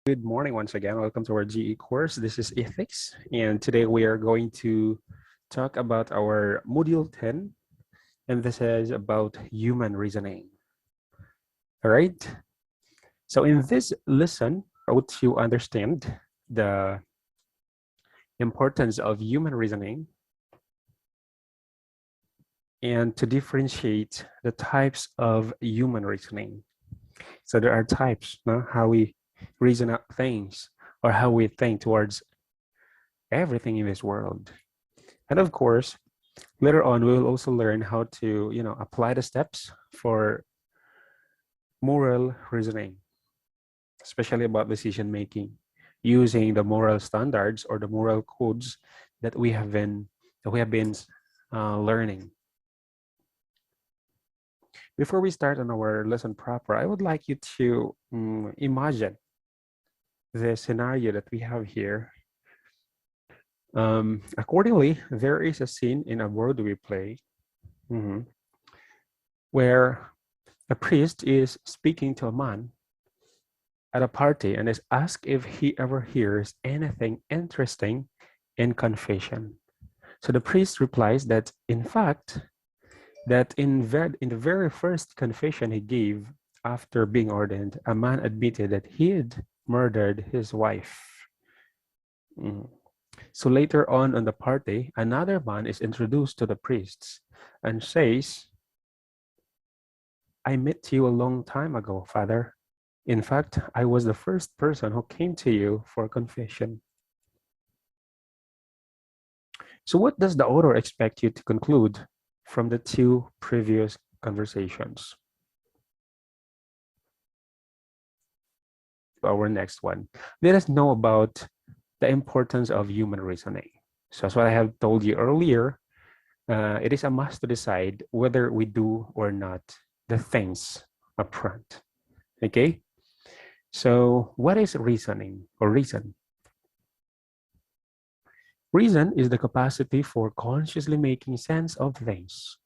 Good morning once again. Welcome to our GE course. This is Ethics, and today we are going to talk about our Module 10, and this is about human reasoning. All right. So in this lesson, I want to understand the importance of human reasoning and to differentiate the types of human reasoning. So there are types, no? How we reason out things or how we think towards everything in this world. And of course, later on, we will also learn how to, apply the steps for moral reasoning, especially about decision making, using the moral standards or the moral codes that we have been learning. Before we start on our lesson proper, I would like you to imagine the scenario that we have here. Accordingly, there is a scene in a Broadway play where a priest is speaking to a man at a party and is asked if he ever hears anything interesting in confession. So the priest replies that, in fact, that in the very first confession he gave after being ordained, a man admitted that he had murdered his wife. So later on the party, another man is introduced to the priests and says, I met you a long time ago, Father. In fact, I was the first person who came to you for confession. So what does the author expect you to conclude from the two previous conversations? Our next one. Let us know about the importance of human reasoning. So as what I have told you earlier, it is a must to decide whether we do or not the things up front. Okay? So what is reasoning or reason? Reason is the capacity for consciously making sense of things.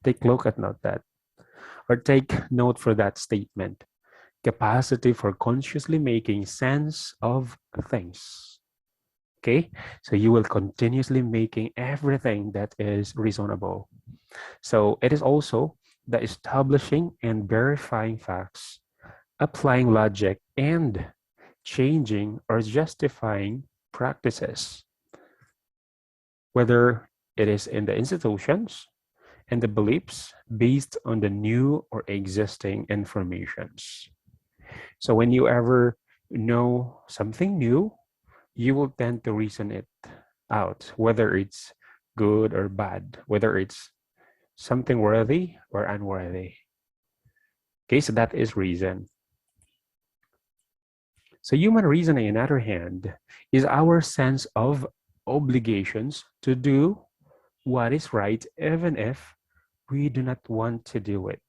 Take a look at that, or take note for that statement. Capacity for consciously making sense of things. Okay, so you will continuously making everything that is reasonable. So it is also the establishing and verifying facts, applying logic, and changing or justifying practices, whether it is in the institutions and the beliefs based on the new or existing informations. So when you ever know something new, you will tend to reason it out, whether it's good or bad, whether it's something worthy or unworthy. Okay, so that is reason. So human reasoning, on the other hand, is our sense of obligations to do what is right, even if we do not want to do it.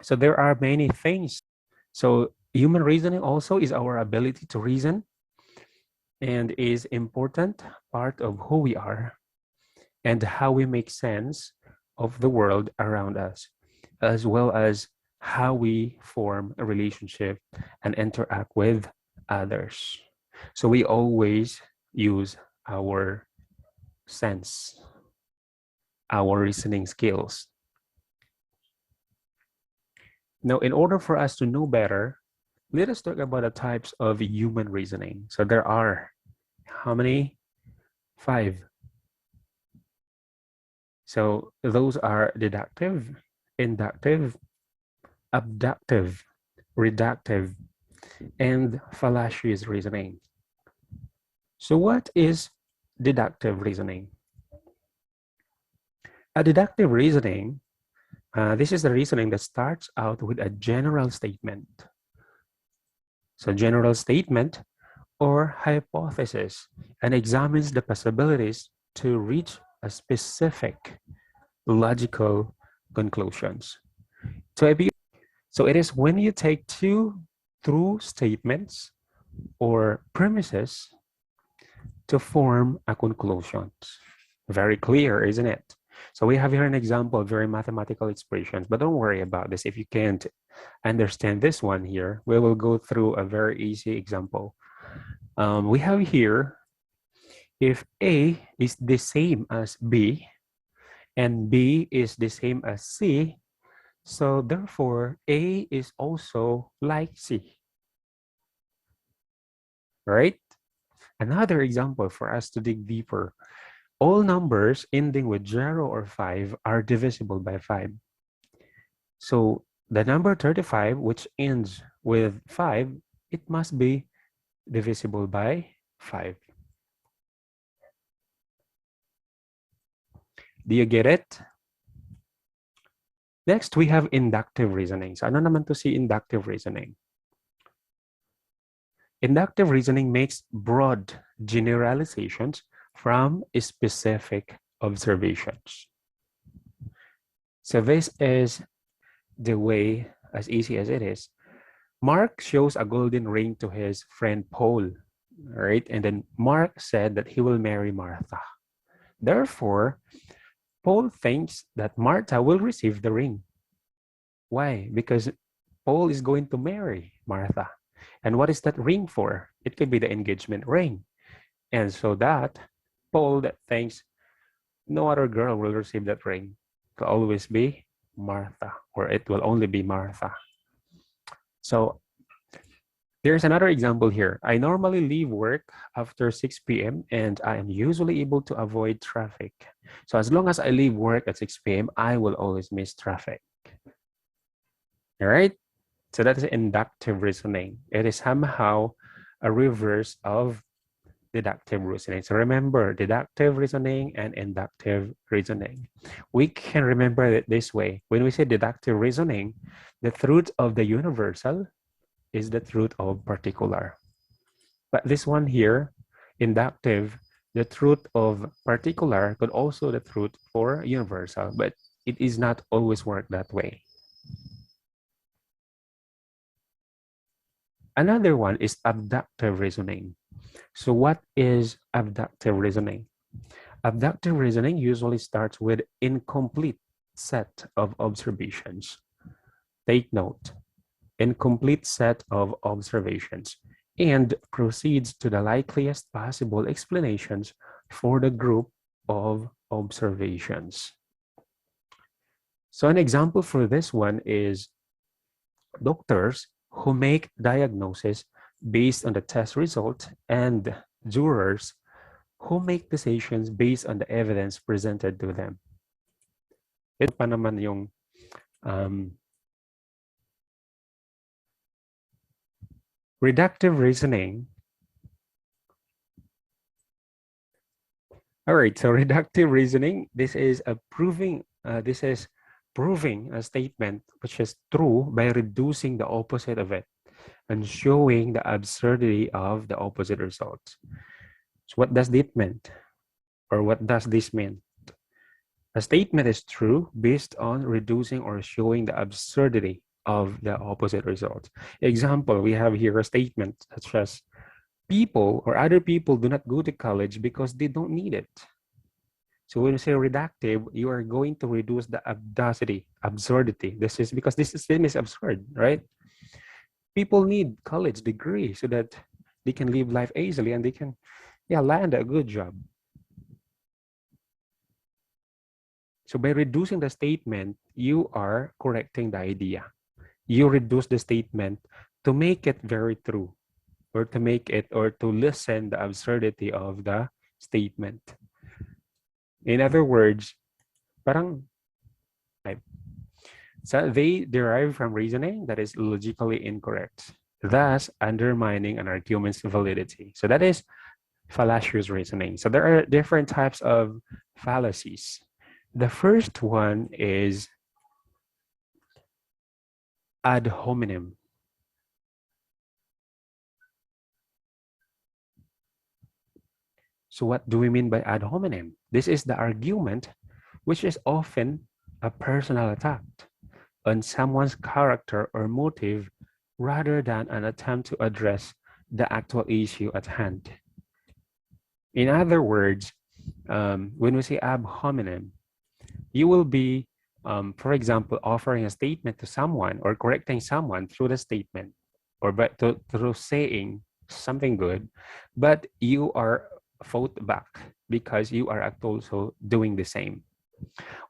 So there are many things. So human reasoning also is our ability to reason and is important part of who we are and how we make sense of the world around us, as well as how we form a relationship and interact with others. So we always use our sense, our reasoning skills. Now, in order for us to know better, let us talk about the types of human reasoning. So there are, how many? 5. So those are deductive, inductive, abductive, reductive, and fallacious reasoning. So what is deductive reasoning? A deductive reasoning, this is the reasoning that starts out with a general statement. So general statement or hypothesis and examines the possibilities to reach a specific logical conclusions. So it is when you take two true statements or premises to form a conclusion. Very clear, isn't it? So we have here an example of very mathematical expressions, but don't worry about this if you can't understand this one here, we will go through a very easy example. We have here, if A is the same as B and B is the same as C, so therefore A is also like C, right? Another example for us to dig deeper. All numbers ending with 0 or 5 are divisible by 5. So the number 35, which ends with 5, it must be divisible by 5. Do you get it? Next, we have inductive reasoning. So ano naman to si inductive reasoning? Inductive reasoning makes broad generalizations from specific observations. So this is the way, as easy as it is. Mark shows a golden ring to his friend Paul, right? And then Mark said that he will marry Martha. Therefore, Paul thinks that Martha will receive the ring. Why? Because Paul is going to marry Martha. And what is that ring for? It could be the engagement ring. And so that Paul that thinks no other girl will receive that ring. It will always be Martha, or it will only be Martha. So there's another example here. I normally leave work after 6 p.m. and I am usually able to avoid traffic. So as long as I leave work at 6 p.m., I will always miss traffic. All right? So that is inductive reasoning. It is somehow a reverse of deductive reasoning. So remember, deductive reasoning and inductive reasoning. We can remember it this way. When we say deductive reasoning, the truth of the universal is the truth of particular. But this one here, inductive, the truth of particular could also the truth for universal, but it is not always work that way. Another one is abductive reasoning. So what is abductive reasoning? Abductive reasoning usually starts with incomplete set of observations. Take note, incomplete set of observations, and proceeds to the likeliest possible explanations for the group of observations. So an example for this one is doctors who make diagnosis based on the test result and jurors who make decisions based on the evidence presented to them. Ito pa naman yung reductive reasoning. All right, so reductive reasoning, this is proving a statement which is true by reducing the opposite of it and showing the absurdity of the opposite results. So what does this mean? Or what does this mean? A statement is true based on reducing or showing the absurdity of the opposite results. Example, we have here a statement such as, people or other people do not go to college because they don't need it. So when you say reductive, you are going to reduce the absurdity. This is because this is absurd, right? People need college degree so that they can live life easily and they can land a good job. So by reducing the statement, you are correcting the idea. You reduce the statement to make it very true, or to make it, or to lessen the absurdity of the statement. In other words, parang, so they derive from reasoning that is logically incorrect, thus undermining an argument's validity. So that is fallacious reasoning. So there are different types of fallacies. The first one is ad hominem. So what do we mean by ad hominem? This is the argument which is often a personal attack on someone's character or motive rather than an attempt to address the actual issue at hand. In other words, when we say ad hominem, you will be For example, offering a statement to someone or correcting someone through the statement or through saying something good, but you are fought back because you are also doing the same.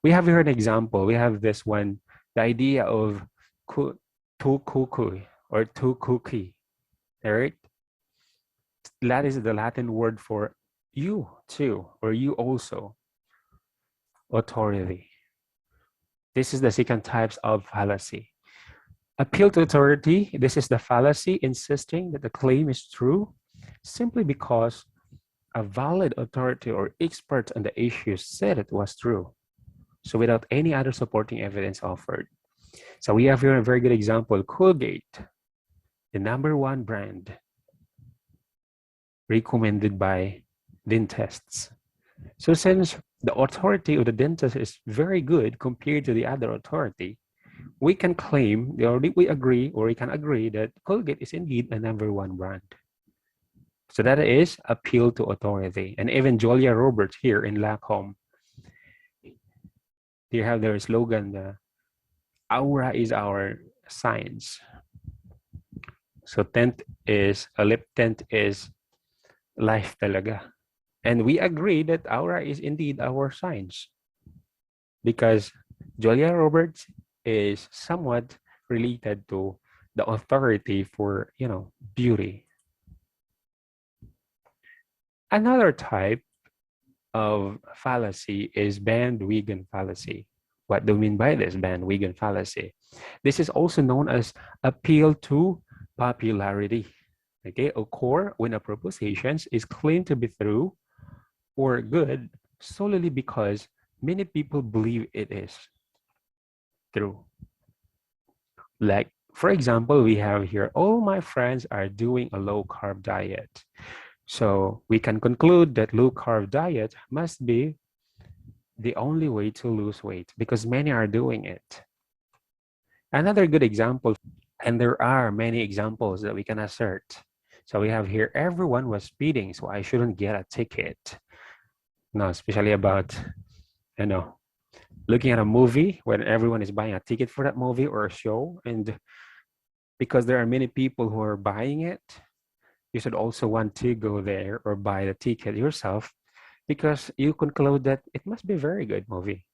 We have here an example. We have this one, the idea of tu kukui or tu cookie, right? That is the Latin word for you too, or you also, authority. This is the second types of fallacy. Appeal to authority. This is the fallacy insisting that the claim is true simply because a valid authority or expert on the issue said it was true. So without any other supporting evidence offered. So we have here a very good example, Colgate, the #1 brand recommended by dentists. So since the authority of the dentist is very good compared to the other authority, we can claim, or we agree, or we can agree that Colgate is indeed a #1 brand. So that is appeal to authority. And even Julia Roberts here in Lacombe, they have their slogan, the aura is our science. So a lip tint is life talaga. And we agree that aura is indeed our science because Julia Roberts is somewhat related to the authority for, beauty. Another type of fallacy is bandwagon fallacy. What do we mean by this bandwagon fallacy? This is also known as appeal to popularity. Okay, occur when a proposition is claimed to be true or good solely because many people believe it is true. Like, for example, we have here, all my friends are doing a low carb diet. So we can conclude that low carb diet must be the only way to lose weight because many are doing it. Another good example, and there are many examples that we can assert. So we have here, everyone was speeding, so I shouldn't get a ticket. No, especially about, looking at a movie when everyone is buying a ticket for that movie or a show. And because there are many people who are buying it, you should also want to go there or buy the ticket yourself because you conclude that it must be a very good movie.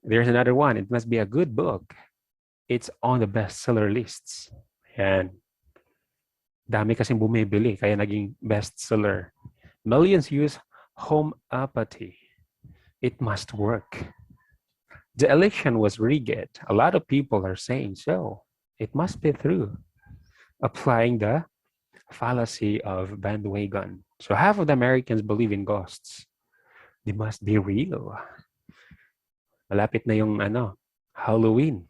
There's another one. It must be a good book. It's on the bestseller lists. And dami kasing bumibili kaya naging bestseller. Millions use homeopathy. It must work. The election was rigged. A lot of people are saying so. It must be true. Applying the fallacy of bandwagon. So half of the Americans believe in ghosts. They must be real. Malapit na yung Halloween.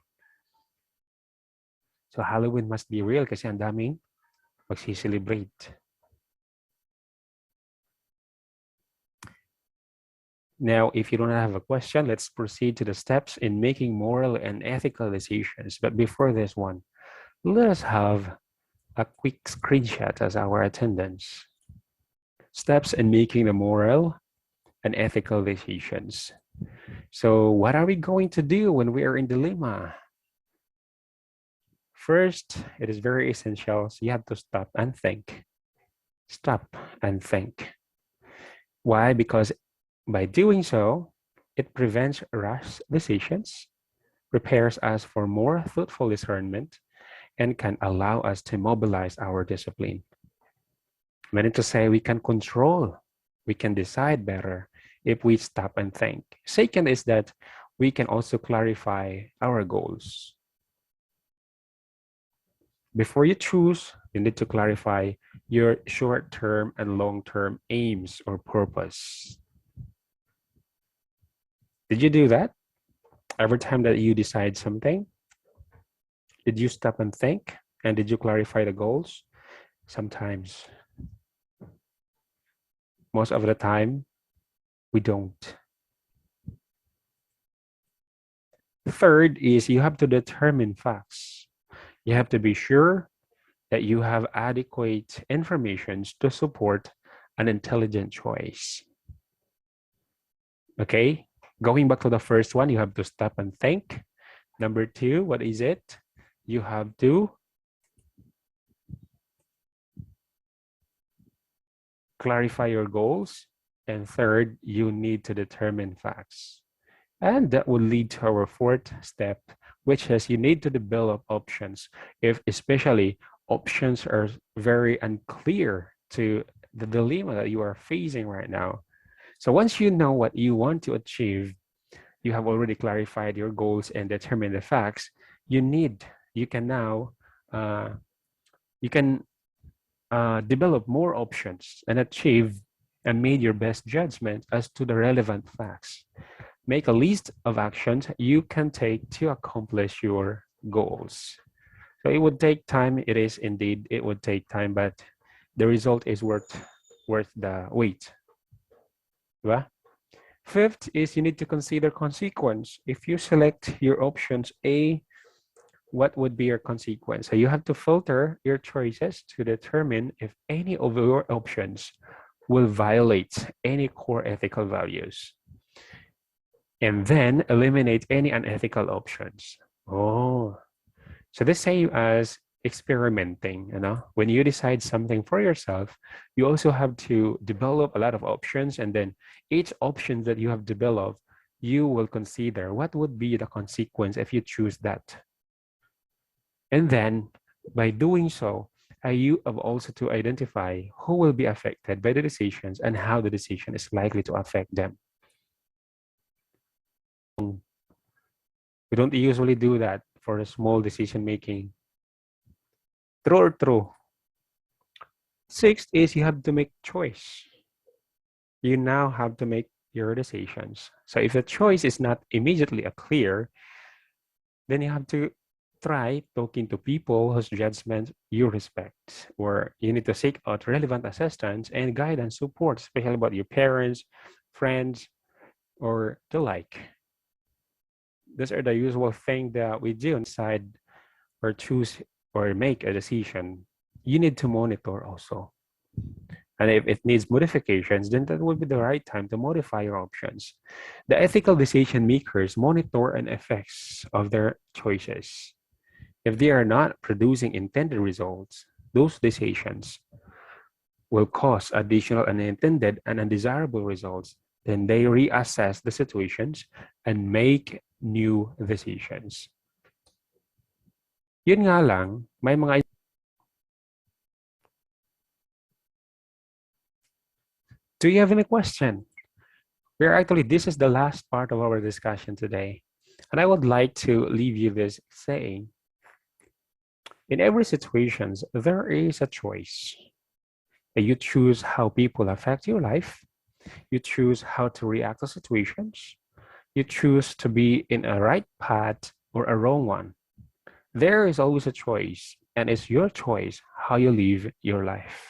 So Halloween must be real kasi ang daming magsi-celebrate. Now, if you don't have a question, let's proceed to the steps in making moral and ethical decisions. But before this one, let us have a quick screenshot as our attendance. Steps in making the moral and ethical decisions. So what are we going to do when we are in dilemma? First, it is very essential. So you have to stop and think. Stop and think. Why? Because by doing so, it prevents rash decisions, prepares us for more thoughtful discernment, and can allow us to mobilize our discipline. Meaning to say, we can control, we can decide better if we stop and think. Second is that we can also clarify our goals. Before you choose, you need to clarify your short-term and long-term aims or purpose. Did you do that? Every time that you decide something, did you stop and think? And did you clarify the goals? Sometimes. Most of the time, we don't. Third is you have to determine facts. You have to be sure that you have adequate information to support an intelligent choice. Okay? Going back to the first one, you have to stop and think. Number two, what is it? You have to clarify your goals. And third, you need to determine facts. And that will lead to our fourth step, which is you need to develop options. If especially options are very unclear to the dilemma that you are facing right now. So once you know what you want to achieve, you have already clarified your goals and determined the facts, you can now, you can develop more options and achieve and made your best judgment as to the relevant facts. Make a list of actions you can take to accomplish your goals. So it would take time. It is indeed, it would take time, but the result is worth the wait. Right? Fifth is you need to consider consequence. If you select your options A, what would be your consequence? So you have to filter your choices to determine if any of your options will violate any core ethical values. And then eliminate any unethical options. Oh, so the same as experimenting, you know, when you decide something for yourself, you also have to develop a lot of options. And then each option that you have developed, you will consider what would be the consequence if you choose that. And then by doing so, you have also to identify who will be affected by the decisions and how the decision is likely to affect them. We don't usually do that for a small decision making. True or true? Sixth is you have to make choice. You now have to make your decisions. So if the choice is not immediately clear, then you have to try talking to people whose judgment you respect, or you need to seek out relevant assistance and guidance support, especially about your parents, friends, or the like. These are the usual things that we do inside or choose or make a decision. You need to monitor also. And if it needs modifications, then that would be the right time to modify your options. The ethical decision makers monitor an effects of their choices. If they are not producing intended results, those decisions will cause additional unintended and undesirable results. Then they reassess the situations and make new decisions. Yun nga lang, may mga... Do you have any question? We're actually, this is the last part of our discussion today. And I would like to leave you this saying, in every situation, there is a choice. You choose how people affect your life. You choose how to react to situations. You choose to be in a right path or a wrong one. There is always a choice, and it's your choice how you live your life.